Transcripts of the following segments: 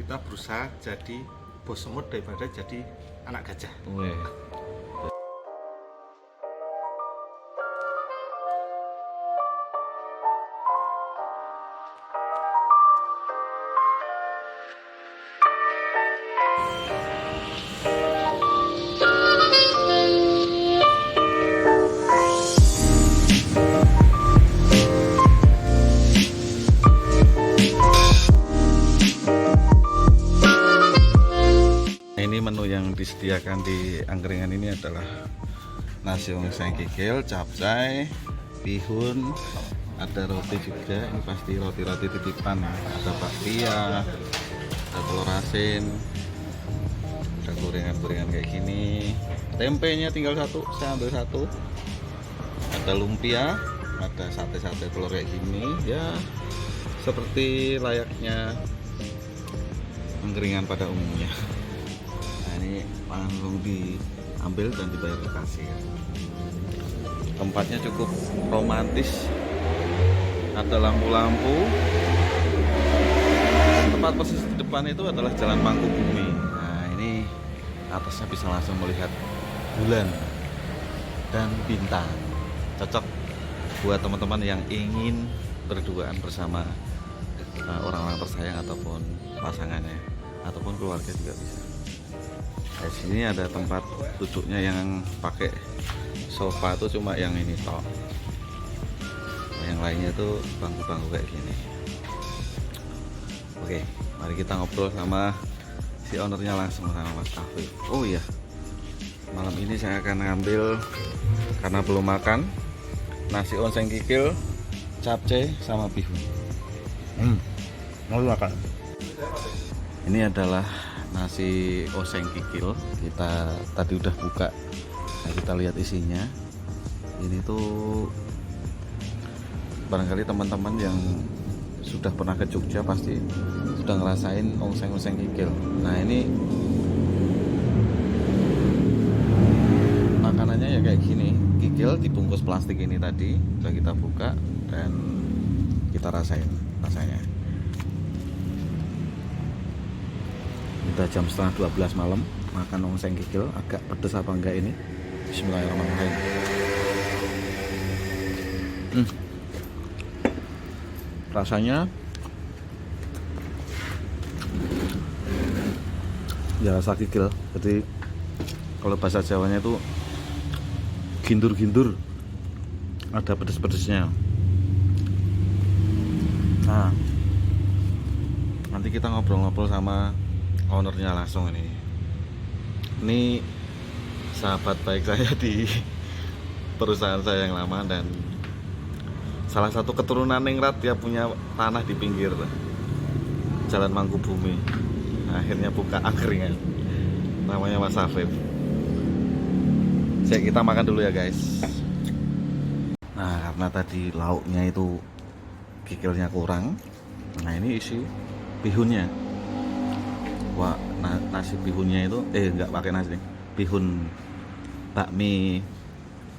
kita berusaha jadi bos semut daripada jadi anak gajah. Weh. Ini menu yang disediakan di angkringan ini adalah nasi ongseng kikil, capcay, bihun, ada roti juga. Ini pasti roti-roti titipan. Ada bakpia, ada telur asin, ada gorengan-gorengan kayak gini. Tempenya tinggal satu, saya ambil satu. Ada lumpia, ada sate-sate telur kayak gini. Ya seperti layaknya angkringan pada umumnya. Ini langsung diambil dan dibayar ke kasir. Tempatnya cukup romantis, ada lampu-lampu. Tempat persis di depan itu adalah Jalan Mangkubumi. Nah ini atasnya bisa langsung melihat bulan dan bintang. Cocok buat teman-teman yang ingin berduaan bersama orang-orang tersayang ataupun pasangannya ataupun keluarga juga bisa. Di sini ada tempat duduknya yang pakai sofa tuh cuma yang ini toh. Yang lainnya tuh bangku-bangku kayak gini. Oke, mari kita ngobrol sama si ownernya langsung, sama Mas Afif. Oh iya, malam ini saya akan ngambil, karena belum makan, nasi ongseng kikil, capcay sama bihun. Mau makan? Ini adalah nasi oseng kikil. Kita tadi udah buka. Nah, kita lihat isinya. Ini tuh barangkali teman-teman yang sudah pernah ke Jogja pasti sudah ngerasain oseng-oseng kikil. Nah ini makanannya ya kayak gini. Kikil dibungkus plastik ini tadi udah kita buka dan kita rasain rasanya. Udah jam setengah 12 malam, makan ongseng kikil. Agak pedes apa enggak ini? Bismillahirrahmanirrahim. Rasanya ya rasa kikil. Jadi kalau bahasa Jawanya itu gindur-gindur, ada pedes-pedesnya. Nah, nanti kita ngobrol-ngobrol sama ownernya langsung ini. Ini sahabat baik saya di perusahaan saya yang lama dan salah satu keturunan ningrat. Dia punya tanah di pinggir Jalan Mangkubumi. Nah, akhirnya buka angkringan. Namanya Mas Afif. Kita makan dulu ya guys. Nah, karena tadi lauknya itu kikilnya kurang. Nah, ini isi bihunnya. Wah, nasi bihunnya itu nggak pakai nasi nih. Bihun bakmi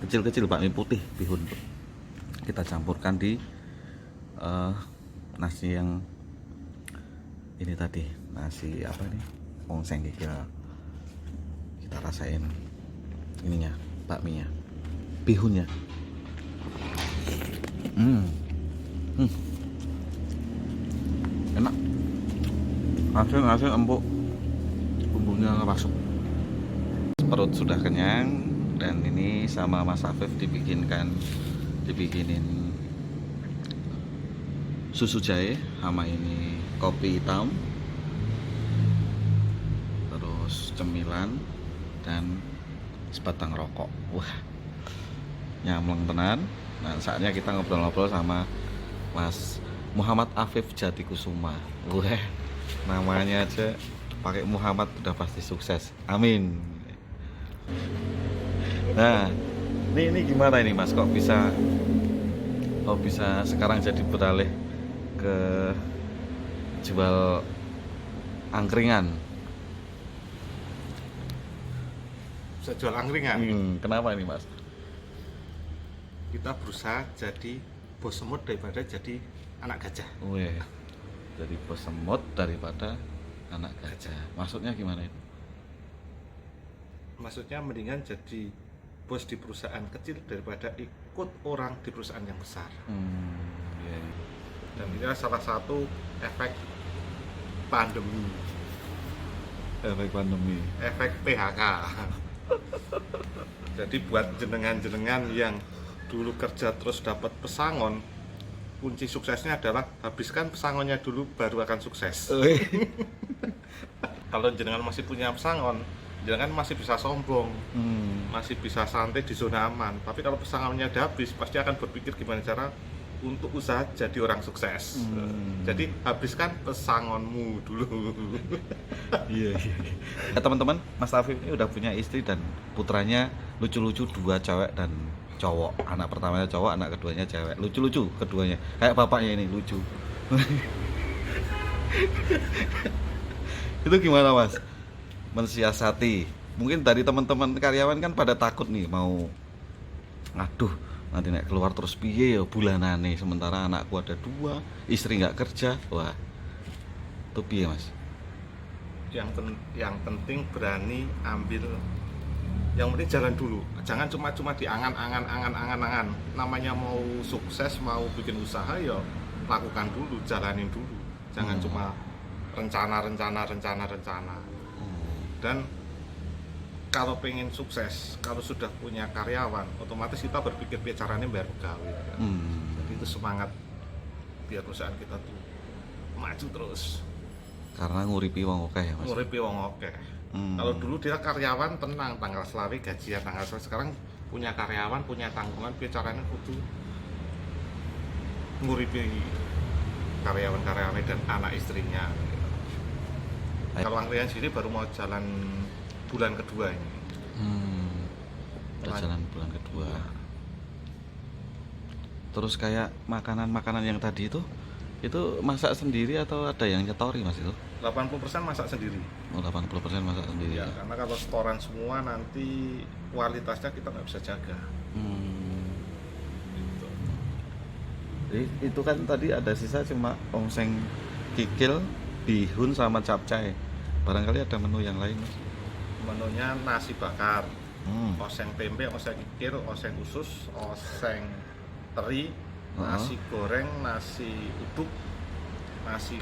kecil-kecil, bakmi putih bihun. Kita campurkan di nasi yang ini tadi, nasi apa nih? Ongseng kikil. Kita rasain ininya, bakminya, bihunnya. Enak. Asin empuk, bumbunya ngerasuk. Perut sudah kenyang dan ini sama Mas Afif dibikinin susu jahe sama ini kopi hitam, terus cemilan dan sebatang rokok. Wah, nyamleng tenan. Nah, saatnya kita ngobrol-ngobrol sama Mas Muhammad Afif Jatikusuma. Wah, namanya aja pakai Muhammad udah pasti sukses. Amin. Nah, ini gimana ini Mas? Kok bisa sekarang jadi beralih ke jual angkringan? Bisa jual angkringan. Kenapa ini Mas? Kita berusaha jadi bos semut daripada jadi anak gajah. Weh, jadi bos semut daripada anak gajah. Maksudnya gimana itu? Maksudnya mendingan jadi bos di perusahaan kecil daripada ikut orang di perusahaan yang besar. Iya, iya. Dan ini salah satu efek pandemi, Efek pandemi. efek PHK. Jadi buat jenengan-jenengan yang dulu kerja terus dapat pesangon, kunci suksesnya adalah habiskan pesangonnya dulu baru akan sukses. Kalau jenengan masih punya pesangon, jenengan masih bisa sombong, masih bisa santai di zona aman. Tapi kalau pesangonnya udah habis, pasti akan berpikir gimana cara untuk usaha jadi orang sukses. Jadi habiskan pesangonmu dulu. Iya, iya. Ya, teman-teman, Mas Afif ini udah punya istri dan putranya lucu-lucu, 2 cewek dan cowok. Anak pertamanya cowok, anak keduanya cewek. Lucu-lucu keduanya. Kayak bapaknya ini lucu. Itu gimana, Mas? Mensiasati. Mungkin dari teman-teman karyawan kan pada takut nih mau aduh, nanti nek keluar terus piye ya bulanane, sementara anakku ada 2, istri nggak kerja. Wah. Itu piye, Mas? Yang penting berani ambil, yang penting jalan dulu, jangan cuma di angan-angan. Namanya mau sukses, mau bikin usaha ya lakukan dulu, jalanin dulu, jangan cuma rencana. Dan kalau pengen sukses, kalau sudah punya karyawan, otomatis kita berpikir caranya bayar pegawai kan? Jadi itu semangat biar perusahaan kita tuh maju terus. Karena nguripi wong akeh ya, Mas. Nguripi wong akeh. Kalau dulu dia karyawan tenang, tanggal selawe gajian tanggal selawe. Sekarang punya karyawan, punya tanggungan, bicaranya kudu nguripi karyawan-karyawan dan anak istrinya. Kalau angkringan sendiri baru mau jalan bulan kedua ini. Jalan bulan kedua. Terus kayak makanan-makanan yang tadi itu masak sendiri atau ada yang nyetori, Mas itu? 80% masak sendiri. Oh, 80% masak sendiri. Ya, karena kalau setoran semua nanti kualitasnya kita nggak bisa jaga. Gitu. Jadi itu kan tadi ada sisa cuma ongseng kikil, bihun sama capcay. Barangkali ada menu yang lain, Mas? Menunya nasi bakar, oseng tempe, oseng kikil, oseng usus, oseng teri, nasi goreng, nasi uduk, nasi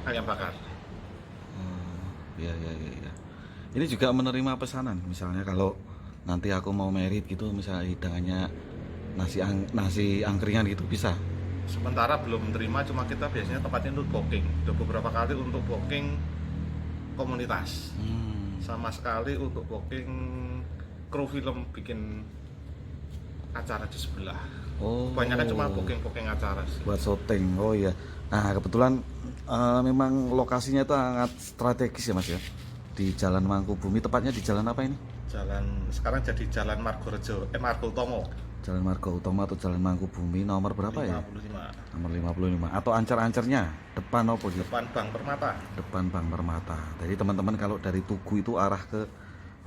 ayam bakar. Iya. Ini juga menerima pesanan, misalnya kalau nanti aku mau merit gitu, misalnya hidangannya nasi angkringan gitu bisa. Sementara belum menerima, cuma kita biasanya tempatnya untuk booking. Udah beberapa kali untuk booking komunitas, sama sekali untuk booking kru film bikin acara di sebelah. Oh. Kebanyakan cuma booking acara sih. Buat syuting. Oh iya. Nah, kebetulan memang lokasinya itu sangat strategis ya, Mas ya. Di Jalan Mangkubumi, tepatnya di jalan apa ini? Sekarang jadi Jalan Margo Utomo. Jalan Margo Utomo atau Jalan Mangkubumi nomor berapa 55. ya? Nomor 55. Atau ancer-ancernya depan apa gitu? Depan Bank Permata. Depan Bank Permata. Jadi teman-teman kalau dari Tugu itu arah ke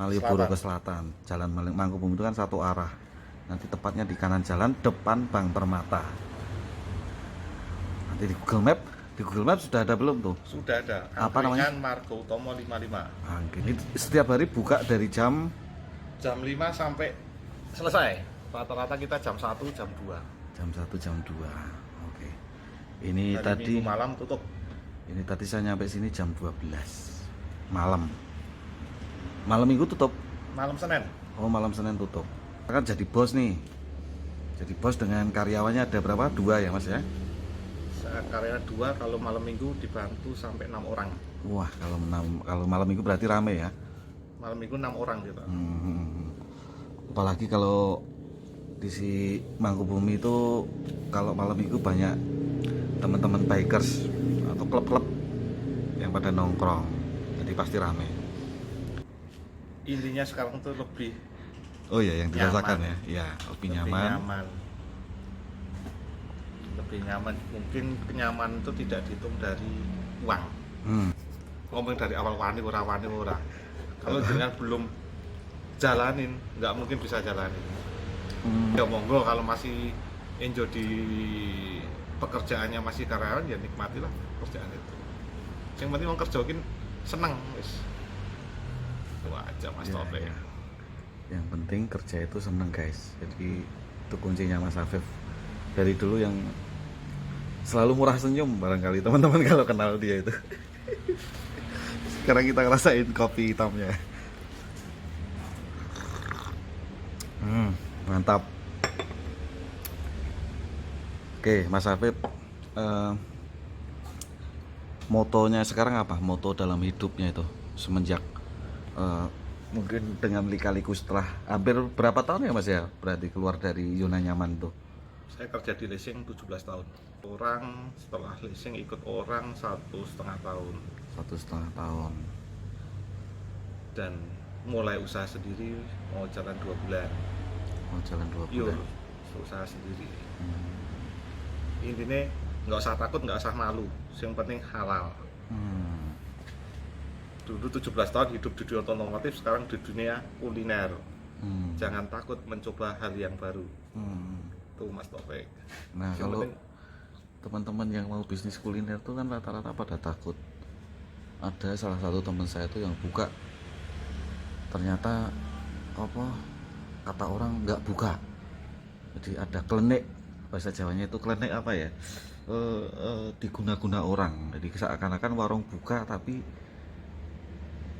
Malioboro ke selatan, Jalan Mangkubumi itu kan satu arah. Nanti tepatnya di kanan jalan depan Bank Permata. Nanti di Google Map sudah ada belum tuh? Sudah ada. Apa namanya? Margo Utomo 55. Nah, ini setiap hari buka dari jam 5 sampai selesai. Rata-rata kita jam 1, jam 2. Jam 1, jam 2. Oke. Ini Hari tadi Minggu malam tutup. Ini tadi saya nyampe sini jam 12 malam. Malam Minggu tutup. Malam Senin. Oh, malam Senin tutup. Kan jadi bos nih. Jadi bos dengan karyawannya ada berapa? 2 ya, Mas ya? Karyawan 2, kalau malam Minggu dibantu sampai 6 orang. Wah, kalau malam Minggu berarti rame ya. Malam Minggu 6 orang gitu. Apalagi kalau di si Mangkubumi itu kalau malam Minggu banyak teman-teman bikers atau klub-klub yang pada nongkrong. Jadi pasti rame. Intinya sekarang tuh lebih Oh iya, yang dirasakan nyaman. ya. Lebih nyaman. Lebih nyaman. Mungkin kenyamanan itu tidak dihitung dari uang. Ngomong dari awal wani ora. Kalau dengan belum jalanin, nggak mungkin bisa jalanin. Ya monggo, kalau masih enjoy di pekerjaannya, masih karyawan, ya nikmatilah pekerjaan itu. Yang penting mau kerjain seneng wis. Itu aja Mas Iya, Taufik. iya. Yang penting kerja itu seneng guys, jadi itu kuncinya Mas Afif. Dari dulu yang selalu murah senyum, barangkali teman-teman kalau kenal dia itu. Sekarang kita ngerasain kopi hitamnya. Mantap. Oke Mas Afif, motonya sekarang apa? Moto dalam hidupnya itu semenjak mungkin dengan lika-liku setelah hampir berapa tahun ya Mas ya, berarti keluar dari zona nyaman tuh? Saya kerja di leasing 17 tahun. Orang setelah leasing ikut orang 1,5 tahun. 1,5 tahun. Dan mulai usaha sendiri mau jalan 2 bulan. Mau jalan 2 Pure bulan. usaha sendiri. Intinya nggak usah takut, nggak usah malu. Yang penting halal. Dulu 17 tahun hidup di dunia otomotif, sekarang di dunia kuliner. Jangan takut mencoba hal yang baru. Tuh Mas Taufik. Nah, Yang kalau penting- teman-teman yang mau bisnis kuliner tuh kan rata-rata pada takut. Ada salah satu teman saya tuh yang buka, ternyata apa kata orang nggak buka. Jadi ada klenik, bahasa Jawanya itu klenik apa ya? Diguna-guna orang. Jadi seakan-akan warung buka tapi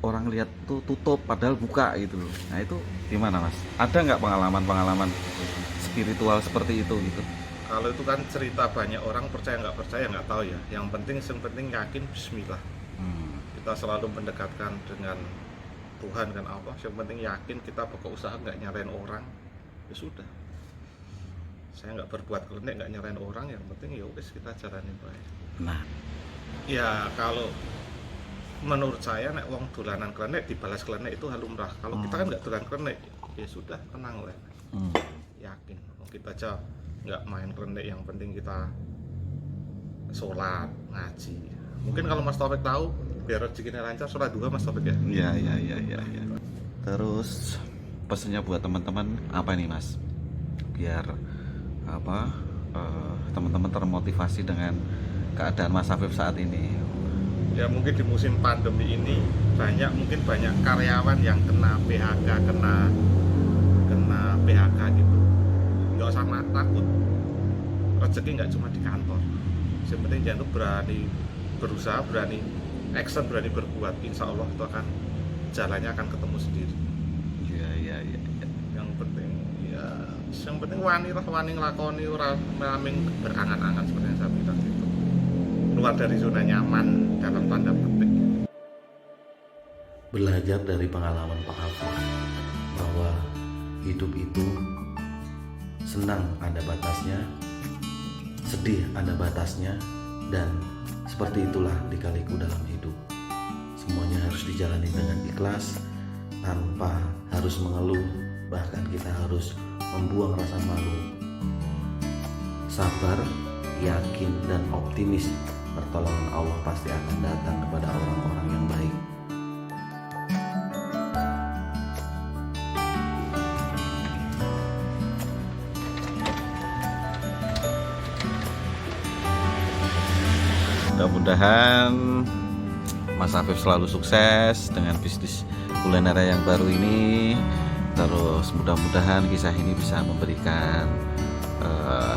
orang lihat tuh tutup padahal buka gitu loh. Nah itu gimana Mas? Ada nggak pengalaman-pengalaman spiritual seperti itu gitu? Kalau itu kan cerita banyak orang, percaya nggak percaya nggak tahu ya. Yang penting yakin Bismillah. Kita selalu mendekatkan dengan Tuhan kan Allah. Yang penting yakin kita buka usaha nggak nyarain orang. Ya sudah. Saya nggak berbuat klenik, nggak nyarain orang. Yang penting ya wis kita jalanin baik. Nah, Ya kalau menurut saya nek wong dolanan klenik dibalas klenik itu hal lumrah. Kalau kita kan nggak dolan klenik, ya sudah tenang lah. Yakin. Kita aja nggak main klenik, yang penting kita sholat, ngaji. Mungkin kalau Mas Taufik tahu, biar rezekinya lancar, sholat duha Mas Taufik ya. iya. Terus pesannya buat teman-teman apa nih Mas? Biar apa teman-teman termotivasi dengan keadaan Mas Afif saat ini. Ya mungkin di musim pandemi ini mungkin banyak karyawan yang kena PHK, kena PHK gitu. Nggak usah takut, rezeki nggak cuma di kantor. Yang penting jangan tuh berani berusaha, berani action, berani berbuat. Insya Allah itu akan jalannya akan ketemu sendiri. Iya. Yang penting wani nglakoni, ora raming berangan-angan seperti yang saya bilang itu. Keluar dari zona nyaman dalam tanda petik. Belajar dari pengalaman Pak Afif bahwa hidup itu senang ada batasnya, sedih ada batasnya, dan seperti itulah lika-liku dalam hidup. Semuanya harus dijalani dengan ikhlas, tanpa harus mengeluh, bahkan kita harus membuang rasa malu. Sabar, yakin, dan optimis pertolongan Allah pasti akan datang kepada orang-orang yang baik. Mudah-mudahan Mas Afif selalu sukses dengan bisnis kuliner yang baru ini. Terus mudah-mudahan kisah ini bisa memberikan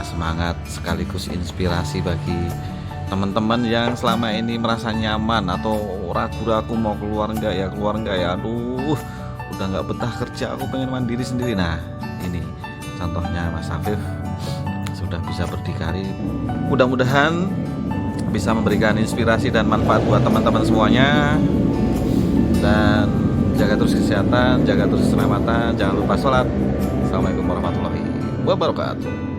semangat sekaligus inspirasi bagi teman-teman yang selama ini merasa nyaman atau ragu-ragu mau keluar enggak ya, aduh udah nggak betah kerja, aku pengen mandiri sendiri. Nah ini contohnya Mas Afif sudah bisa berdikari. Mudah-mudahan bisa memberikan inspirasi dan manfaat buat teman-teman semuanya. Dan jaga terus kesehatan, jaga terus keselamatan, jangan lupa sholat. Assalamualaikum warahmatullahi wabarakatuh.